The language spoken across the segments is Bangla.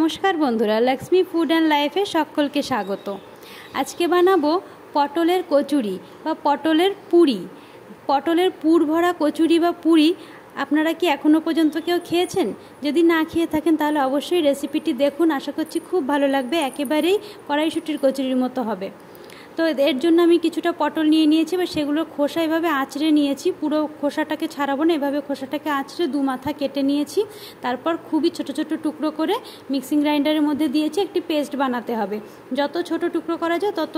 नमस्कार बंधुरा लक्ष्मी फूड एंड लाइफे सकलके स्वागत। आज के बानाबो पटलेर कचुरी बा पटलेर पुरी। पटलेर पुर भरा कचुरी बा पुरी আপনারা কি এখনো পর্যন্ত কেউ খেয়েছেন? যদি না খেয়ে থাকেন তাহলে অবশ্যই রেসিপিটি দেখুন। আশা করছি খুব ভালো লাগবে, একেবারেই কড়াইশুঁটির কচুরির মতো হবে। তো এর জন্য আমি কিছুটা পটল নিয়ে নিয়েছি, বা সেগুলোর খোসা এভাবে আঁচড়ে নিয়েছি। পুরো খোসাটাকে ছাড়াবো না, এভাবে খোসাটাকে আঁচড়ে দু মাথা কেটে নিয়েছি। তারপর খুবই ছোট ছোট টুকরো করে মিক্সিং গ্রাইন্ডারের মধ্যে দিয়েছি। একটি পেস্ট বানাতে হবে, যত ছোট টুকরো করা যায় তত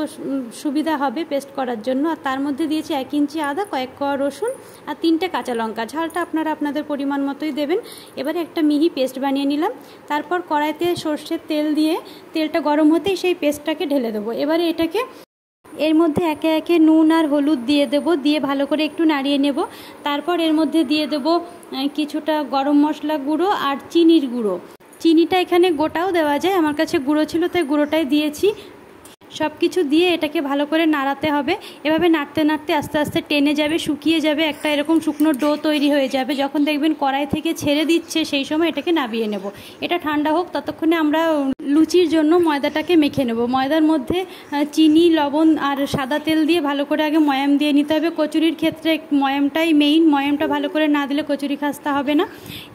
সুবিধা হবে পেস্ট করার জন্য। আর তার মধ্যে দিয়েছি 1 ইঞ্চি আদা, কয়েক কোয়া রসুন আর 3টে কাঁচা লঙ্কা। ঝালটা আপনারা আপনাদের পরিমাণ মতোই দেবেন। এবারে একটা মিহি পেস্ট বানিয়ে নিলাম। তারপর কড়াইতে সর্ষের তেল দিয়ে তেলটা গরম হতেই সেই পেস্টটাকে ঢেলে দেবো। এবারে এটাকে এর মধ্যে একে একে নুন আর হলুদ দিয়ে দেব, দিয়ে ভালো করে একটু নাড়িয়ে নেব। তারপর এর মধ্যে দিয়ে দেব কিছুটা গরম মশলা গুঁড়ো আর চিনির গুঁড়ো। চিনিটা এখানে গোটাও দেওয়া যায়, আমার কাছে গুঁড়ো ছিল তাই গুঁড়োটাই দিয়েছি। সব কিছু দিয়ে এটাকে ভালো করে নাড়াতে হবে। এভাবে নাড়তে নাড়তে আস্তে আস্তে টেনে যাবে, শুকিয়ে যাবে, একটা এরকম শুকনো ডো তৈরি হয়ে যাবে। যখন দেখবেন কড়াই থেকে ছেড়ে দিচ্ছে সেই সময় এটাকে নামিয়ে নেব। এটা ঠান্ডা হোক, ততক্ষণে আমরা লুচির জন্য ময়দাটাকে মেখে নেব। ময়দার মধ্যে চিনি, লবণ আর সাদা তেল দিয়ে ভালো করে আগে ময়াম দিয়ে নিতে হবে। কচুরির ক্ষেত্রে ময়ামটাই মেইন, ময়ামটা ভালো করে না দিলে কচুরি খাস্তা হবে না।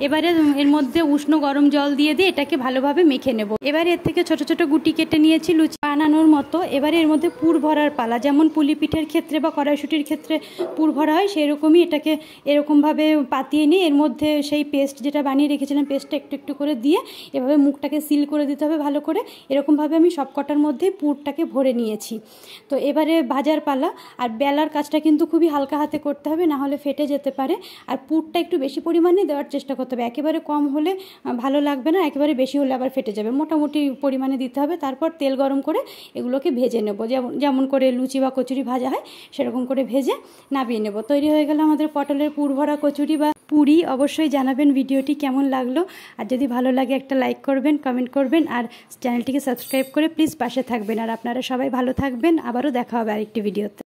এবারে এর মধ্যে উষ্ণ গরম জল দিয়ে এটাকে ভালোভাবে মেখে নেব। এবারে এর থেকে ছোট ছোট গুটি কেটে নিয়েছি লুচি বানানোর মতো। এবারে এর মধ্যে পুর ভরার পালা। যেমন পুলি পিঠের ক্ষেত্রে বা কড়াইশুঁটির ক্ষেত্রে পুর ভরা হয়, সেই রকমই এটাকে এরকমভাবে পাতিয়ে নিয়ে এর মধ্যে সেই পেস্ট যেটা বানিয়ে রেখেছিলাম পেস্টটা একটু একটু করে দিয়ে এভাবে মুখটাকে সিল করে দিতে হবে ভালো করে। এরকমভাবে আমি সব কটার মধ্যেই পুরটাকে ভরে নিয়েছি। তো এবারে ভাজার পালা। আর বেলার কাজটা কিন্তু খুবই হালকা হাতে করতে হবে, না হলে ফেটে যেতে পারে। আর পুরটা একটু বেশি পরিমাণে দেওয়ার চেষ্টা করতে হবে, একেবারে কম হলে ভালো লাগবে না, একেবারে বেশি হলে আবার ফেটে যাবে। মোটামুটি পরিমাণে দিতে হবে। তারপর তেল গরম করে এগুলোকে ভেজে নেব, যেমন করে লুচি বা কচুরি ভাজা হয় সেরকম করে ভেজে নামিয়ে নেব। তৈরি হয়ে গেল আমাদের পটলের পুর ভরা কচুরি বা পুরি। অবশ্যই জানাবেন ভিডিওটি কেমন লাগলো, আর যদি ভালো লাগে একটা লাইক করবেন, কমেন্ট করবেন, আর চ্যানেলটিকে সাবস্ক্রাইব করে প্লিজ পাশে থাকবেন। আর আপনারা সবাই ভালো থাকবেন। আবারও দেখা হবে আরেকটি ভিডিওতে।